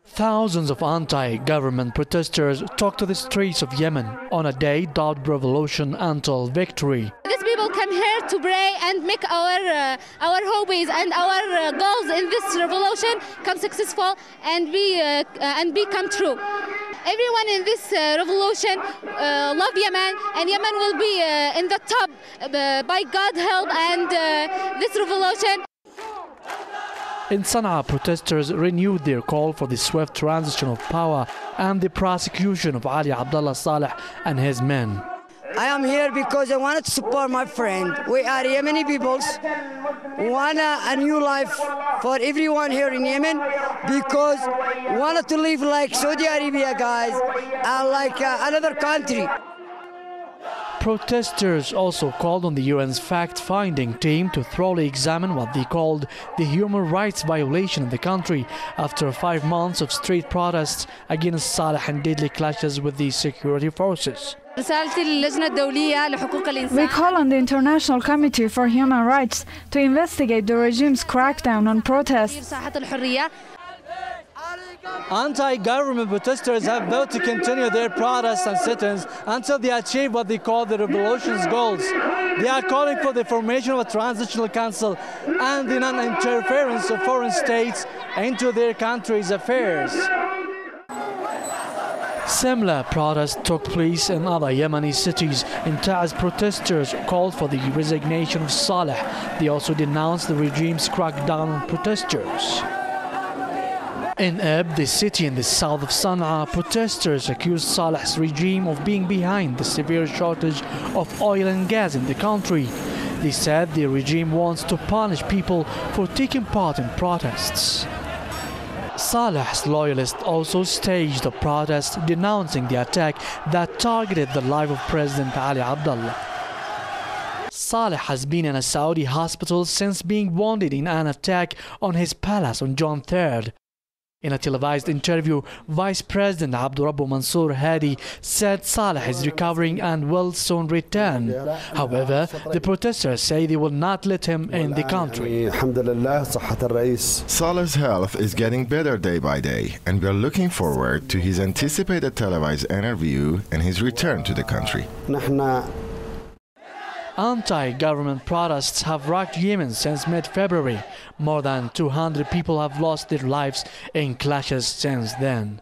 Thousands of anti-government protesters took to the streets of Yemen on a day dubbed revolution until victory. These people come here to pray and make our hobbies and our goals in this revolution come successful and become true. Everyone in this revolution love Yemen, and Yemen will be in the top by God's help and this revolution. In Sana'a, protesters renewed their call for the swift transition of power and the prosecution of Ali Abdullah Saleh and his men. I am here because I wanted to support my friend. We are Yemeni peoples. We want a new life for everyone here in Yemen because we wanted to live like Saudi Arabia, guys, like another country. Protesters also called on the UN's fact-finding team to thoroughly examine what they called the human rights violation in the country after 5 months of street protests against Saleh and deadly clashes with the security forces. We call on the International Committee for Human Rights to investigate the regime's crackdown on protests. Anti-government protesters have vowed to continue their protests and sit-ins until they achieve what they call the revolution's goals. They are calling for the formation of a transitional council and the non-interference of foreign states into their country's affairs. Similar protests took place in other Yemeni cities. In Taiz, protesters called for the resignation of Saleh. They also denounced the regime's crackdown on protesters. In Eb, the city in the south of Sana'a, protesters accused Saleh's regime of being behind the severe shortage of oil and gas in the country. They said the regime wants to punish people for taking part in protests. Saleh's loyalists also staged a protest denouncing the attack that targeted the life of President Ali Abdullah. Saleh has been in a Saudi hospital since being wounded in an attack on his palace on June 3rd. In a televised interview, Vice President Abdurrabbu Mansour Hadi said Saleh is recovering and will soon return. However, the protesters say they will not let him in the country. Saleh's health is getting better day by day, and we are looking forward to his anticipated televised interview and his return to the country. Anti-government protests have rocked Yemen since mid-February. More than 200 people have lost their lives in clashes since then.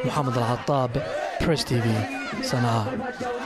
Mohammed Al-Hattab, Press TV, Sana'a.